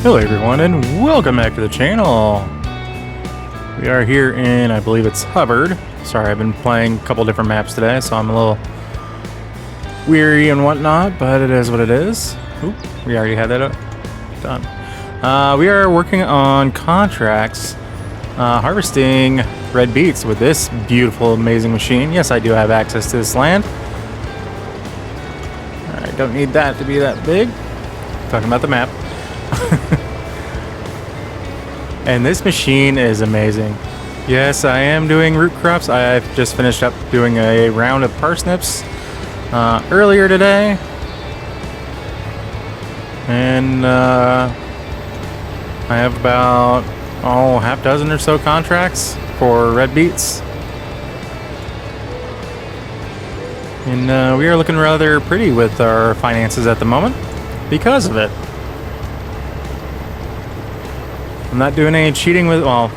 Hello everyone and welcome back to the channel. We are here in, I believe it's Hubbard. Sorry, I've been playing a couple different maps today, so I'm a little weary and whatnot, but it is what it is. Oop, we already had that done. We are working on contracts, harvesting red beets with this beautiful, amazing machine. Yes, I do have access to this land. I don't need that to be that big. Talking about the map. And this machine is amazing. Yes, I am doing root crops. I've just finished up doing a round of parsnips earlier today. And I have about half dozen or so contracts for red beets. And we are looking rather pretty with our finances at the moment because of it. I'm not doing any cheating with, well,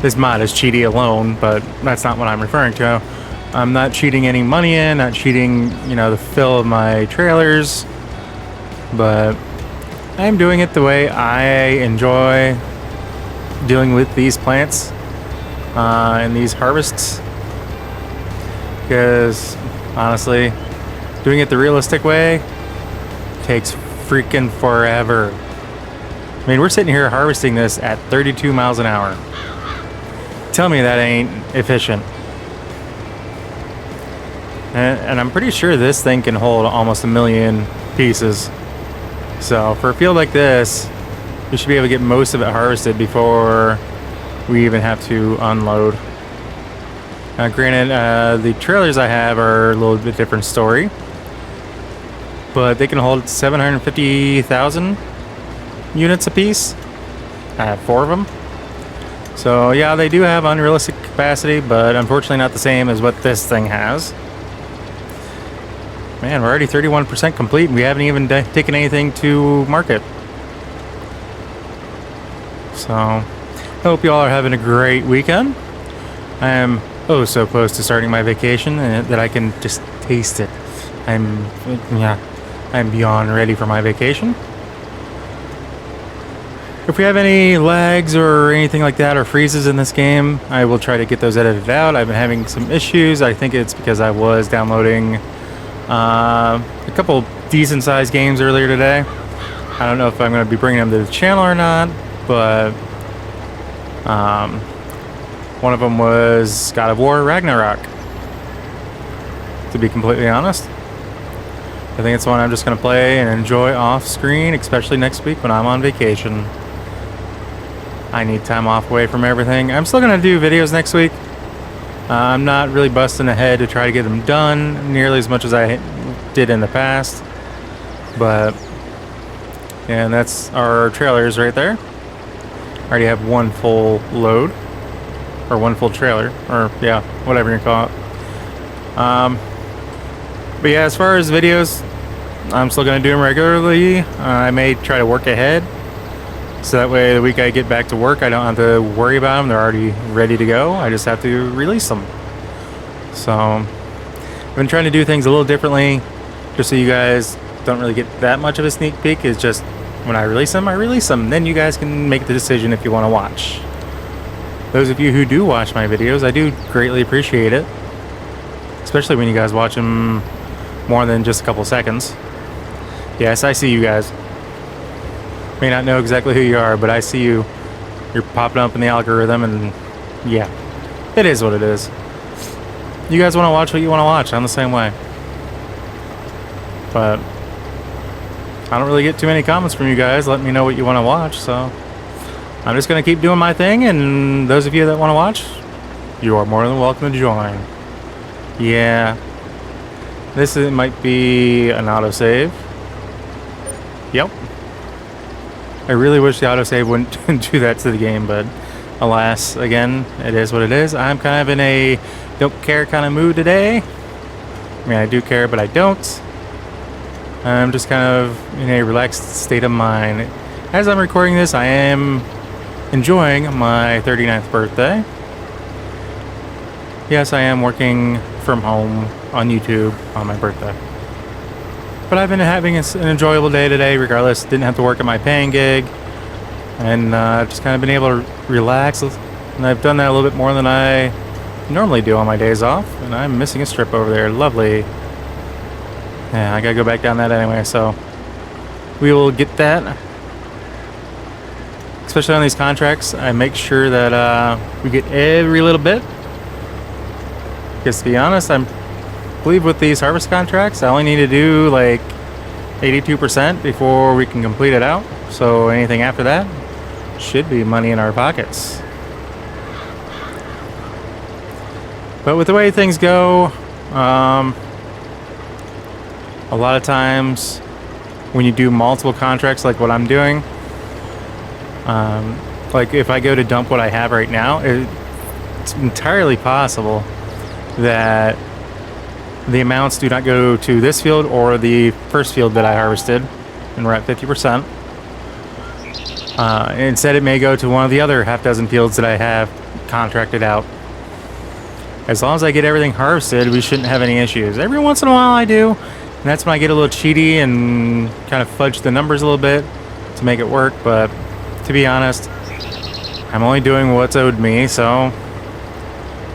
this mod is cheaty alone, but that's not what I'm referring to. I'm not cheating any money in, not cheating, the fill of my trailers, but I'm doing it the way I enjoy dealing with these plants and these harvests. Because, honestly, doing it the realistic way takes freaking forever. I mean, we're sitting here harvesting this at 32 miles an hour. Tell me that ain't efficient. And I'm pretty sure this thing can hold almost 1 million pieces. So for a field like this, we should be able to get most of it harvested before we even have to unload. Now, granted, the trailers I have are a little bit different story, but they can hold 750,000 units apiece. I have 4 of them. So yeah, they do have unrealistic capacity, but unfortunately not the same as what this thing has. Man, we're already 31% complete and we haven't even taken anything to market. So I hope you all are having a great weekend. I am so close to starting my vacation that I can just taste it. I'm beyond ready for my vacation. If we have any lags or anything like that or freezes in this game, I will try to get those edited out. I've been having some issues. I think it's because I was downloading a couple decent sized games earlier today. I don't know if I'm going to be bringing them to the channel or not, but one of them was God of War Ragnarok, to be completely honest. I think it's one I'm just going to play and enjoy off screen, especially next week when I'm on vacation. I need time off away from everything. I'm still going to do videos next week. I'm not really busting ahead to try to get them done nearly as much as I did in the past. But, yeah, and that's our trailers right there. I already have one full load. Or one full trailer. Or, yeah, whatever you call it. But yeah, as far as videos, I'm still going to do them regularly. I may try to work ahead. So that way the week I get back to work, I don't have to worry about them. They're already ready to go. I just have to release them. So I've been trying to do things a little differently, just so you guys don't really get that much of a sneak peek. It's just when I release them, I release them. Then you guys can make the decision if you want to watch. Those of you who do watch my videos, I do greatly appreciate it. Especially when you guys watch them more than just a couple seconds. Yes, I see you guys. May not know exactly who you are, but I see you. You're popping up in the algorithm, and yeah, it is what it is. You guys want to watch what you want to watch. I'm the same way. But I don't really get too many comments from you guys letting me know what you want to watch, so I'm just going to keep doing my thing, and those of you that want to watch, you are more than welcome to join. Yeah. Might be an autosave. Yep. I really wish the autosave wouldn't do that to the game, but alas, again, it is what it is. I'm kind of in a don't care kind of mood today. I mean, I do care, but I don't. I'm just kind of in a relaxed state of mind. As I'm recording this, I am enjoying my 39th birthday. Yes, I am working from home on YouTube on my birthday. But I've been having an enjoyable day today, regardless. Didn't have to work at my paying gig, and just kind of been able to relax. And I've done that a little bit more than I normally do on my days off. And I'm missing a strip over there. Lovely. Yeah, I gotta go back down that anyway, so we will get that. Especially on these contracts, I make sure that we get every little bit. Because to be honest, I believe with these harvest contracts, I only need to do like 82% before we can complete it out. So anything after that should be money in our pockets. But with the way things go, a lot of times when you do multiple contracts like what I'm doing, like if I go to dump what I have right now, it's entirely possible that the amounts do not go to this field or the first field that I harvested, and we're at 50%. Instead, it may go to one of the other half dozen fields that I have contracted out. As long as I get everything harvested, we shouldn't have any issues. Every once in a while I do, and that's when I get a little cheaty and kind of fudge the numbers a little bit to make it work, but to be honest, I'm only doing what's owed me, so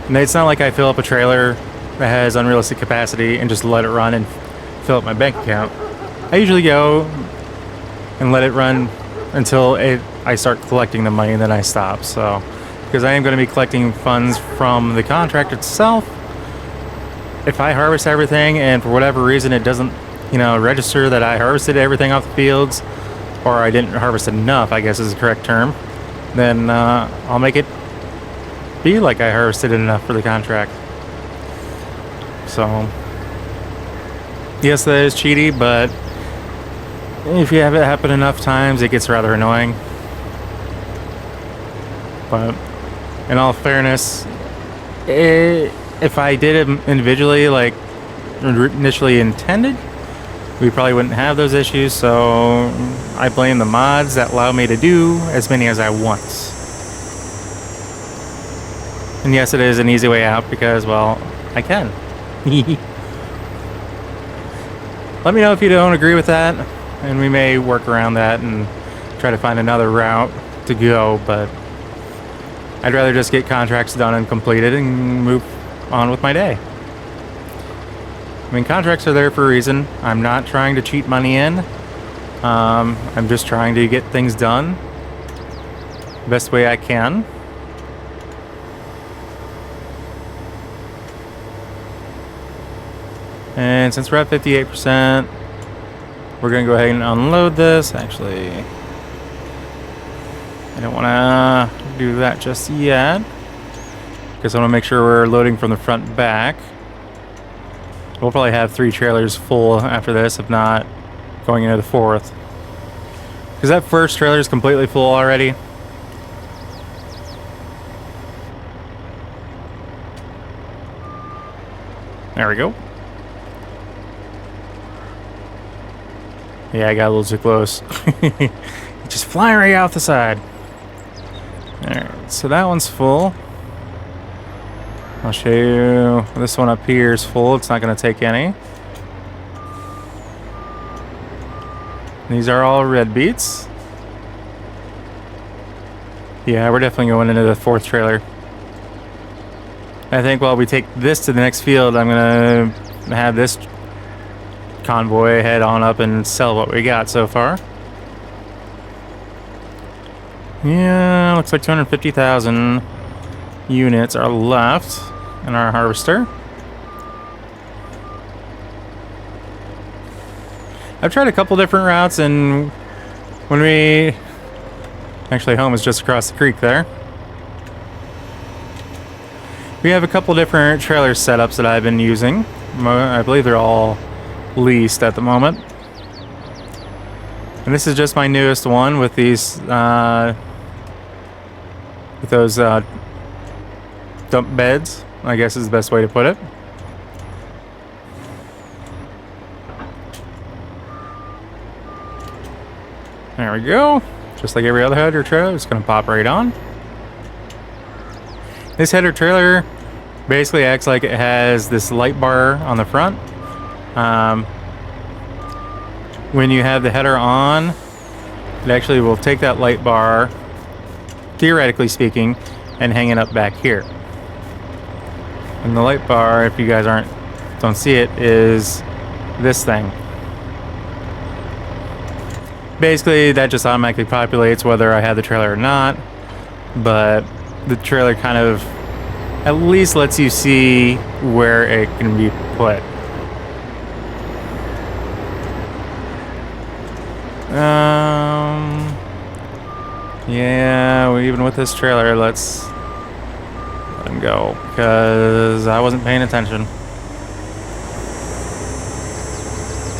and it's not like I fill up a trailer that has unrealistic capacity and just let it run and fill up my bank account. I usually go and let it run until I start collecting the money, and then I stop. So, because I am going to be collecting funds from the contract itself. If I harvest everything and for whatever reason it doesn't, register that I harvested everything off the fields, or I didn't harvest enough, I guess is the correct term, then I'll make it be like I harvested enough for the contract. So, yes, that is cheaty, but if you have it happen enough times, it gets rather annoying. But in all fairness, if I did it individually like initially intended, we probably wouldn't have those issues. So I blame the mods that allow me to do as many as I want. And yes, it is an easy way out because, well, I can. Let me know if you don't agree with that, and we may work around that and try to find another route to go, but I'd rather just get contracts done and completed and move on with my day. I mean, contracts are there for a reason. I'm not trying to cheat money in. I'm just trying to get things done the best way I can. And since we're at 58%, we're going to go ahead and unload this. Actually, I don't want to do that just yet, because I want to make sure we're loading from the front and back. We'll probably have 3 trailers full after this, if not going into the 4th. Because that first trailer is completely full already. There we go. Yeah, I got a little too close. Just flying right out the side. Alright, so that one's full. I'll show you. This one up here is full. It's not going to take any. These are all red beets. Yeah, we're definitely going into the 4th trailer. I think while we take this to the next field, I'm going to have this convoy head on up and sell what we got so far. Yeah, looks like 250,000 units are left in our harvester. I've tried a couple different routes, and when we actually, home is just across the creek there. We have a couple different trailer setups that I've been using. I believe they're all leased at the moment. And this is just my newest one with these with those dump beds, I guess is the best way to put it. There we go. Just like every other header trailer, it's going to pop right on. This header trailer basically acts like it has this light bar on the front. when you have the header on, it actually will take that light bar, theoretically speaking, and hang it up back here. And the light bar, if you guys don't see it, is this thing. Basically, that just automatically populates whether I have the trailer or not, but the trailer kind of at least lets you see where it can be put. Yeah, even with this trailer, let's let him go, because I wasn't paying attention.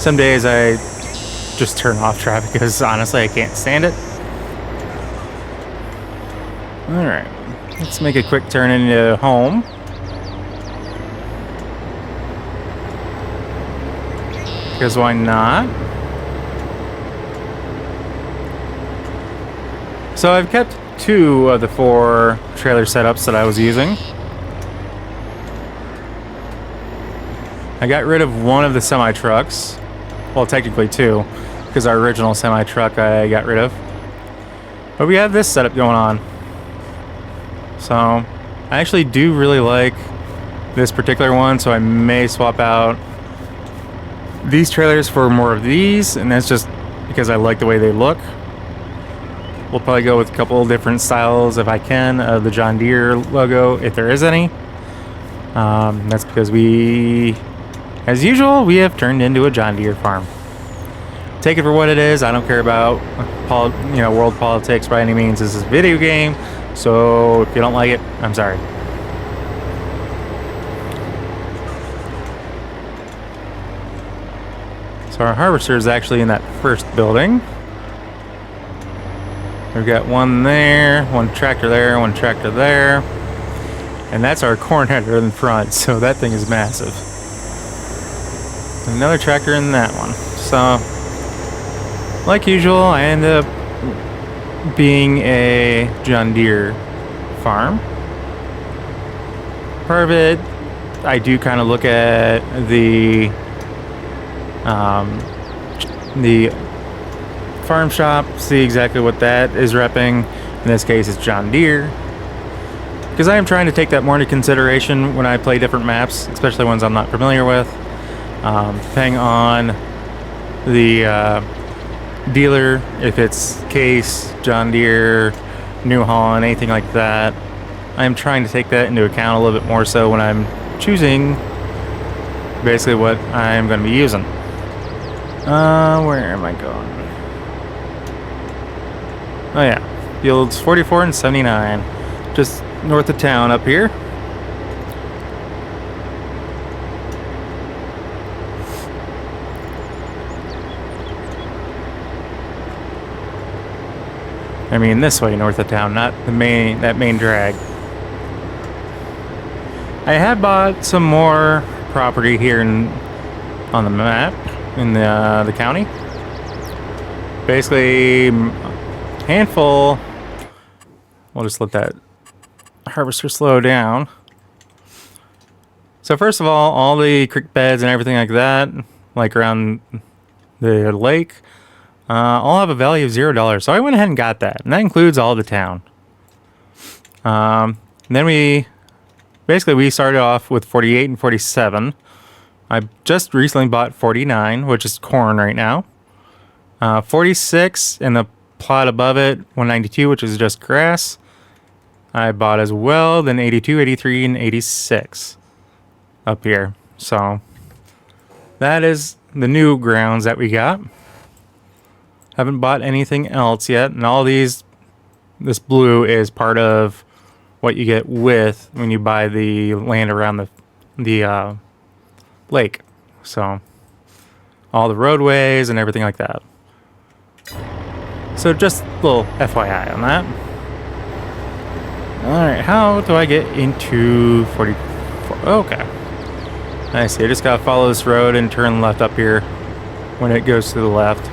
Some days I just turn off traffic because honestly I can't stand it. Alright, let's make a quick turn into home. Because why not? So I've kept 2 of the 4 trailer setups that I was using. I got rid of one of the semi-trucks. Well, technically 2, because our original semi-truck I got rid of. But we have this setup going on. So I actually do really like this particular one, so I may swap out these trailers for more of these, and that's just because I like the way they look. We'll probably go with a couple different styles if I can of the John Deere logo, if there is any. That's because we, as usual, we have turned into a John Deere farm. Take it for what it is. I don't care about world politics by any means. This is a video game, so if you don't like it, I'm sorry. So our harvester is actually in that first building. We've got one there, one tractor there, one tractor there. And that's our corn header in front, so that thing is massive. Another tractor in that one. So, like usual, I end up being a John Deere farm. Part of it, I do kind of look at the farm shop, see exactly what that is repping. In this case, it's John Deere. Because I am trying to take that more into consideration when I play different maps, especially ones I'm not familiar with. Depending on the dealer, if it's Case, John Deere, New Holland, anything like that, I'm trying to take that into account a little bit more so when I'm choosing basically what I'm going to be using. Where am I going? Oh yeah, fields 44 and 79, just north of town up here. I mean this way north of town, not that main drag. I have bought some more property here on the map in the county. Basically, handful. We'll just let that harvester slow down. So first of all the creek beds and everything like that, like around the lake, all have a value of $0. So I went ahead and got that, and that includes all the town. Then we started off with 48 and 47. I just recently bought 49, which is corn right now. 46 and the plot above it, 192, which is just grass, I bought as well. Then 82, 83, and 86 up here. So that is the new grounds that we got. Haven't bought anything else yet, and all this blue is part of what you get with when you buy the land around the lake. So all the roadways and everything like that. So just a little FYI on that. Alright, how do I get into 44? Okay. I see, I just gotta follow this road and turn left up here when it goes to the left.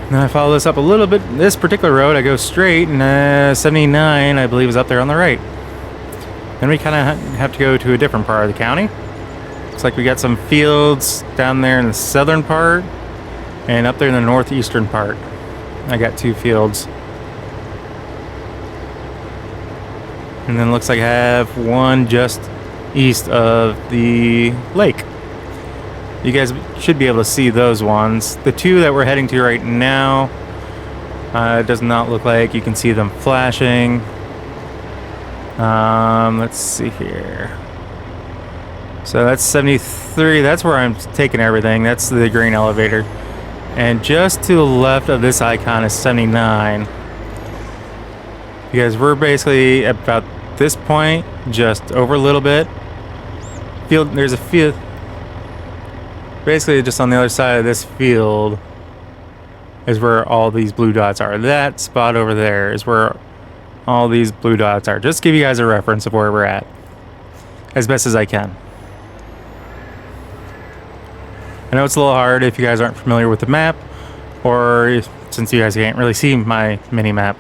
Then I follow this up a little bit. This particular road, I go straight, and 79, I believe, is up there on the right. Then we kind of have to go to a different part of the county. Looks like we got some fields down there in the southern part and up there in the northeastern part. I got 2 fields. And then looks like I have one just east of the lake. You guys should be able to see those ones. The 2 that we're heading to right now, it does not look like you can see them flashing. Let's see here. So that's 73. That's where I'm taking everything. That's the green elevator. And just to the left of this icon is 79. Because we're basically about this point, just over a little bit. There's a field. Basically, just on the other side of this field is where all these blue dots are. That spot over there is where all these blue dots are. Just to give you guys a reference of where we're at, as best as I can. I know it's a little hard if you guys aren't familiar with the map, or since you guys can't really see my mini map.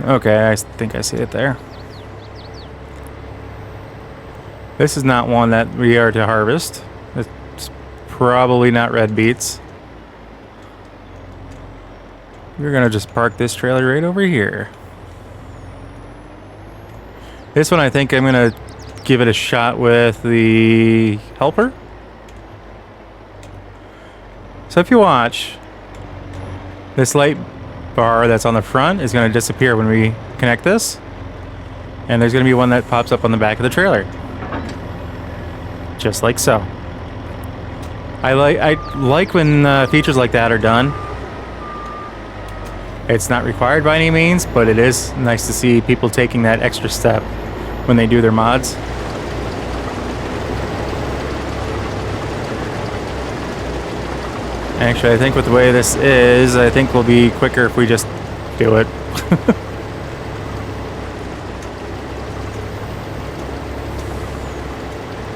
Okay, I think I see it there. This is not one that we are to harvest. It's probably not red beets. We're gonna just park this trailer right over here. This one I think I'm gonna give it a shot with the helper. So if you watch, this light bar that's on the front is going to disappear when we connect this, and there's going to be one that pops up on the back of the trailer, just like so. I like when features like that are done. It's not required by any means, but it is nice to see people taking that extra step when they do their mods. Actually, I think with the way this is, I think we'll be quicker if we just do it.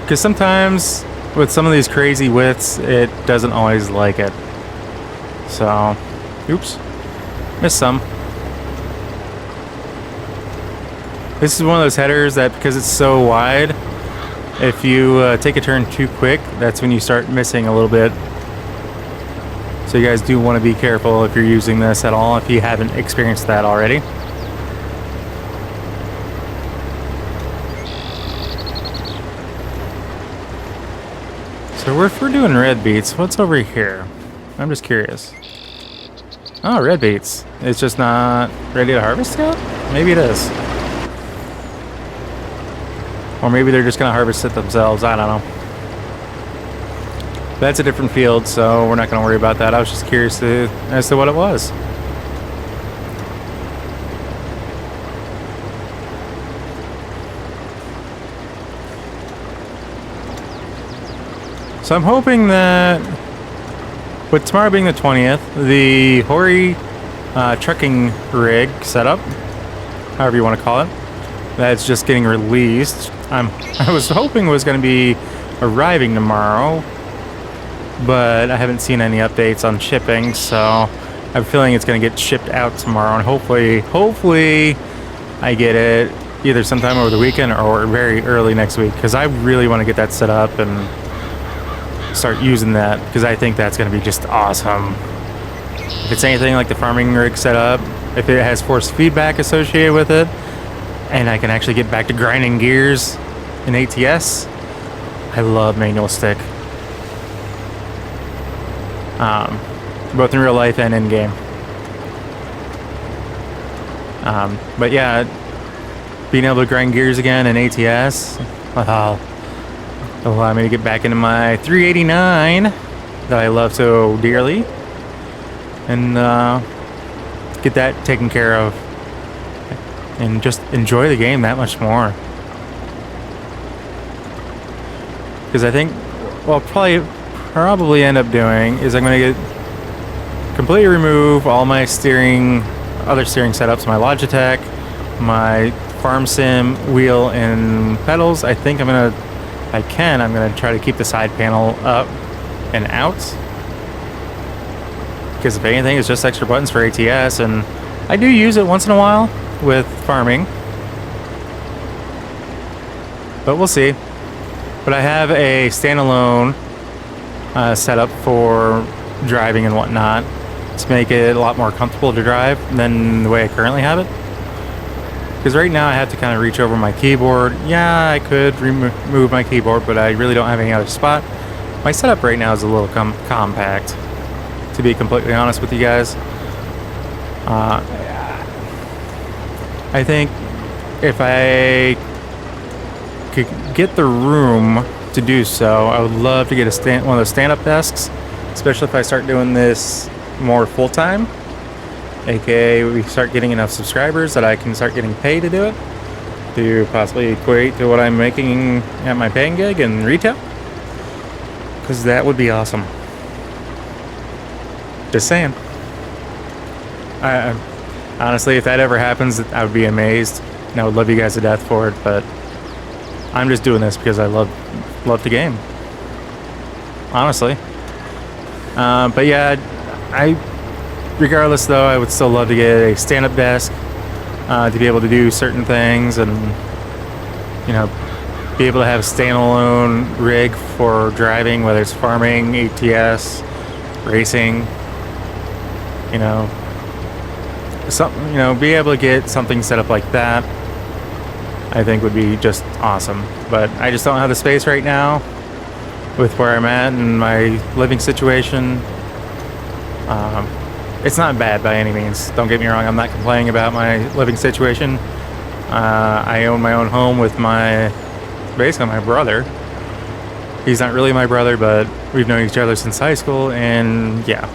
Because sometimes with some of these crazy widths, it doesn't always like it. So, oops, missed some. This is one of those headers that, because it's so wide, if you take a turn too quick, that's when you start missing a little bit. So you guys do want to be careful if you're using this at all, if you haven't experienced that already. So if we're doing red beets, what's over here? I'm just curious. Oh, red beets. It's just not ready to harvest yet? Maybe it is. Or maybe they're just going to harvest it themselves. I don't know. That's a different field, so we're not going to worry about that. I was just curious as to what it was. So I'm hoping that with tomorrow being the 20th, the Hori trucking rig setup, however you want to call it, that's just getting released. I was hoping was going to be arriving tomorrow, but I haven't seen any updates on shipping, so I have a feeling it's going to get shipped out tomorrow, and hopefully I get it either sometime over the weekend or very early next week, because I really want to get that set up and start using that, because I think that's going to be just awesome. If it's anything like the farming rig setup, if it has force feedback associated with it, and I can actually get back to grinding gears in ATS, I love manual stick. Both in real life and in game. But yeah, being able to grind gears again in ATS, will allow me to get back into my 389 that I love so dearly, and get that taken care of, and just enjoy the game that much more. Because I think, well, probably end up doing is I'm going to completely remove all my other steering setups, my Logitech, my farm sim wheel and pedals. I think I'm going to try to keep the side panel up and out, because if anything, it's just extra buttons for ATS, and I do use it once in a while with farming. But we'll see. But I have a standalone setup for driving and whatnot to make it a lot more comfortable to drive than the way I currently have it. Because right now I have to kind of reach over my keyboard. Yeah, I could remove my keyboard, but I really don't have any other spot. My setup right now is a little compact, to be completely honest with you guys. I think if I could get the room to do so, I would love to get one of those stand-up desks, especially if I start doing this more full-time, aka we start getting enough subscribers that I can start getting paid to do it, to possibly equate to what I'm making at my paying gig in retail, because that would be awesome. Just saying. Honestly, if that ever happens, I would be amazed, and I would love you guys to death for it, but I'm just doing this because I love the game, honestly. But yeah, regardless though, I would still love to get a stand-up desk to be able to do certain things, and you know, be able to have a standalone rig for driving, whether it's farming, ATS, racing, you know, something, you know, be able to get something set up like that, I think would be just awesome. But I just don't have the space right now with where I'm at and my living situation. It's not bad by any means, don't get me wrong. I'm not complaining about my living situation. I own my own home with basically my brother. He's not really my brother, but we've known each other since high school, and yeah,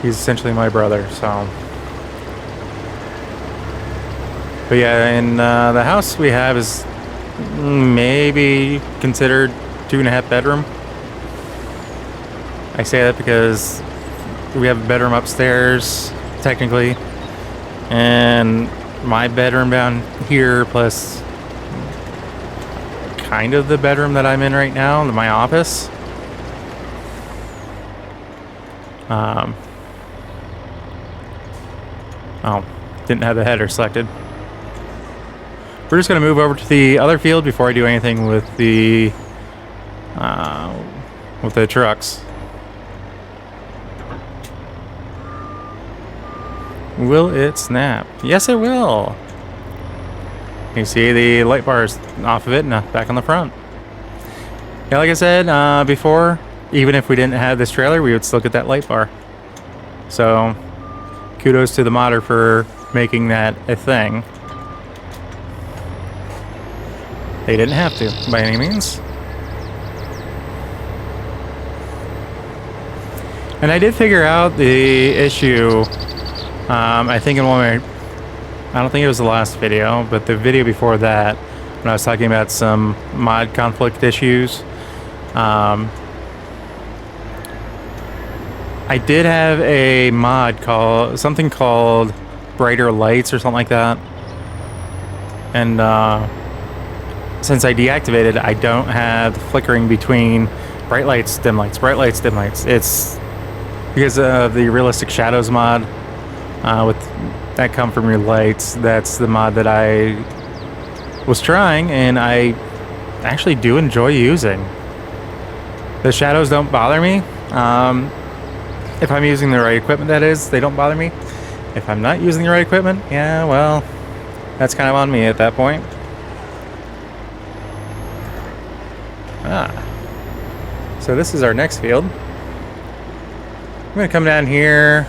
he's essentially my brother, so. But yeah, and the house we have is maybe considered 2.5 bedroom. I say that because we have a bedroom upstairs, technically, and my bedroom down here, plus kind of the bedroom that I'm in right now, my office. Oh, didn't have the header selected. We're just going to move over to the other field before I do anything with the trucks. Will it snap? Yes, it will. You see the light bars off of it and back on the front. Yeah, like I said before, even if we didn't have this trailer, we would still get that light bar. So, kudos to the modder for making that a thing. They didn't have to, by any means. And I did figure out the issue, I think in one of my, I don't think it was the last video, but the video before that, when I was talking about some mod conflict issues. I did have a mod called Brighter Lights or something like that. And since I deactivated, I don't have the flickering between bright lights, dim lights, bright lights, dim lights. It's because of the realistic shadows mod with that come from your lights. That's the mod that I was trying, and I actually do enjoy using. The shadows don't bother me. If I'm using the right equipment, that is, they don't bother me. If I'm not using the right equipment, yeah, well, that's kind of on me at that point. So this is our next field. I'm going to come down here,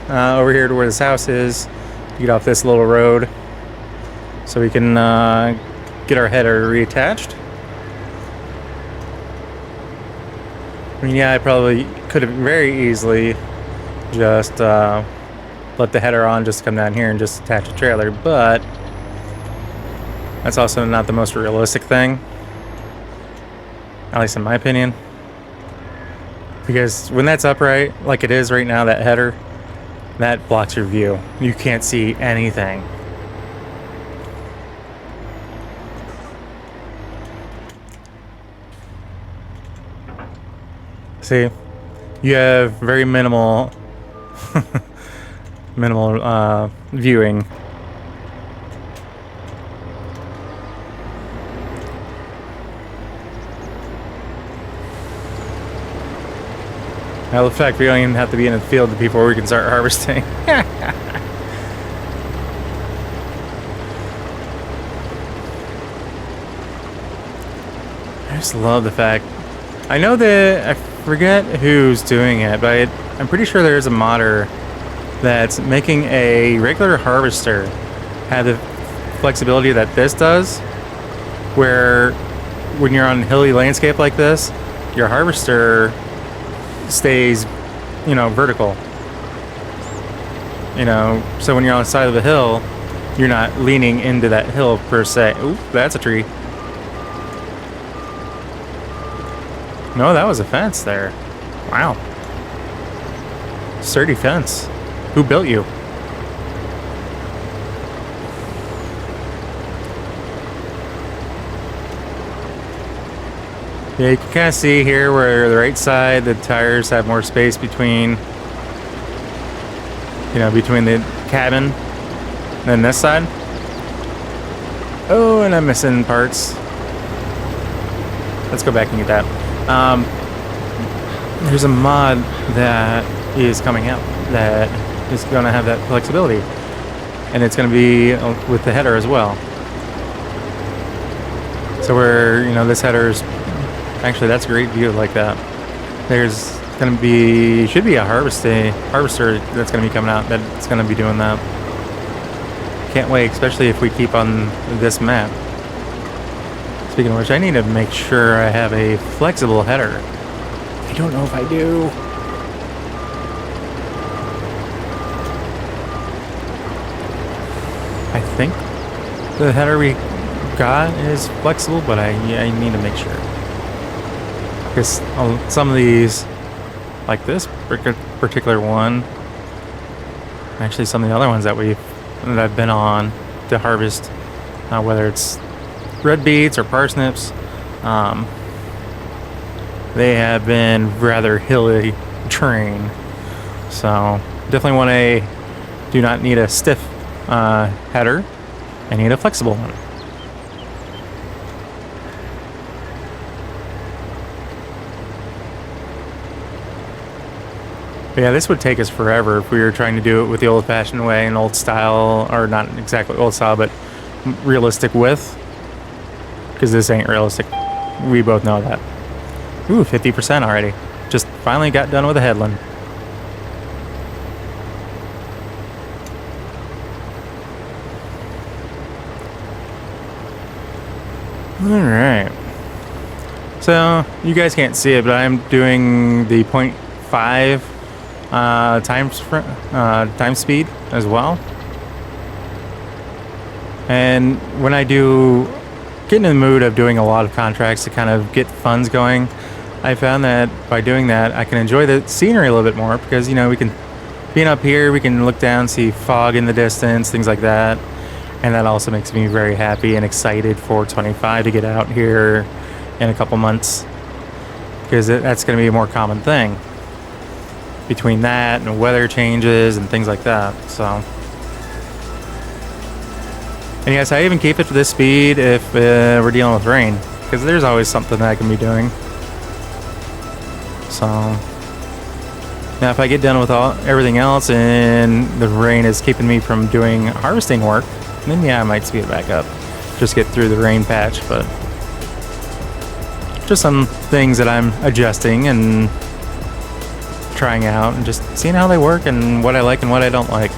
over here to where this house is, get off this little road, so we can get our header reattached. I mean, yeah, I probably could have very easily just let the header on, just come down here and just attach a trailer, but that's also not the most realistic thing, at least in my opinion. Because when that's upright, like it is right now, that header, that blocks your view. You can't see anything. See, you have very minimal viewing. Now, the fact we don't even have to be in the field before we can start harvesting. I just love the fact. I know that I forget who's doing it, but I'm pretty sure there's a modder that's making a regular harvester have the flexibility that this does, where when you're on hilly landscape like this, your harvester stays, you know, vertical. You know, so when you're on the side of the hill, you're not leaning into that hill per se. Ooh, that's a tree. No, that was a fence there. Wow. Sturdy fence. Who built you? Yeah, you can kind of see here where the right side, the tires have more space between, you know, between the cabin and this side. Oh, and I'm missing parts. Let's go back and get that. There's a mod that is coming out that is going to have that flexibility, and it's going to be with the header as well. So where, you know, this header's actually, that's a great view like that. There's going to be, should be a harvester that's going to be coming out that's going to be doing that. Can't wait, especially if we keep on this map. Speaking of which, I need to make sure I have a flexible header. I don't know if I do. I think the header we got is flexible, but I need to make sure. Because some of these, like this particular one, actually some of the other ones that I've been on to harvest, whether it's red beets or parsnips, they have been rather hilly terrain. So definitely do not need a stiff header. I need a flexible one. But yeah, this would take us forever if we were trying to do it with the old-fashioned way, an old style, or not exactly old style, but realistic width. Because this ain't realistic. We both know that. Ooh, 50% already. Just finally got done with a headland. Alright. So, you guys can't see it, but I'm doing the 0.5 time speed as well. And when I do get in the mood of doing a lot of contracts to kind of get funds going, I found that by doing that I can enjoy the scenery a little bit more, because, you know, we can, being up here, we can look down, see fog in the distance, things like that. And that also makes me very happy and excited for 25 to get out here in a couple months, because that's going to be a more common thing between that and weather changes and things like that. So, and yes, I even keep it to this speed if we're dealing with rain, because there's always something that I can be doing. So now if I get done with everything else and the rain is keeping me from doing harvesting work, then yeah, I might speed it back up, just get through the rain patch. But just some things that I'm adjusting and trying out and just seeing how they work and what I like and what I don't like.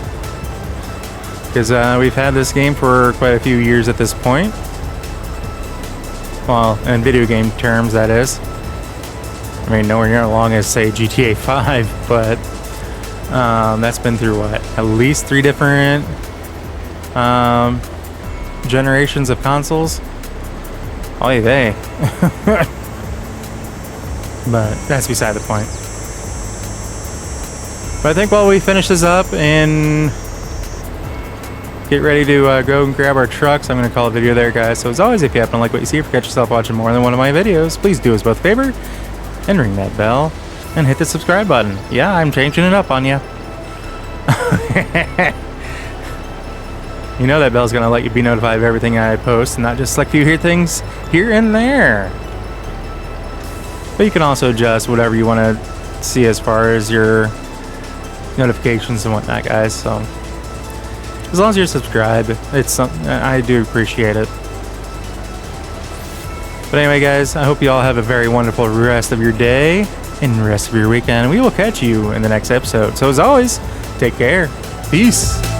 Because we've had this game for quite a few years at this point. Well, in video game terms, that is. I mean, nowhere near as long as, say, GTA 5, but that's been through, what, at least 3 different generations of consoles? Oy vey. But that's beside the point. But I think while we finish this up and get ready to go and grab our trucks, I'm going to call a video there, guys. So as always, if you happen to like what you see or catch yourself watching more than one of my videos, please do us both a favor and ring that bell. and hit the subscribe button. Yeah, I'm changing it up on you. You know that bell's gonna let you be notified of everything I post, and not just select few here things here and there. But you can also adjust whatever you want to see as far as your notifications and whatnot, guys. So as long as you're subscribed, it's something I do appreciate it. But anyway, guys, I hope you all have a very wonderful rest of your day and rest of your weekend. We will catch you in the next episode. So as always, take care. Peace.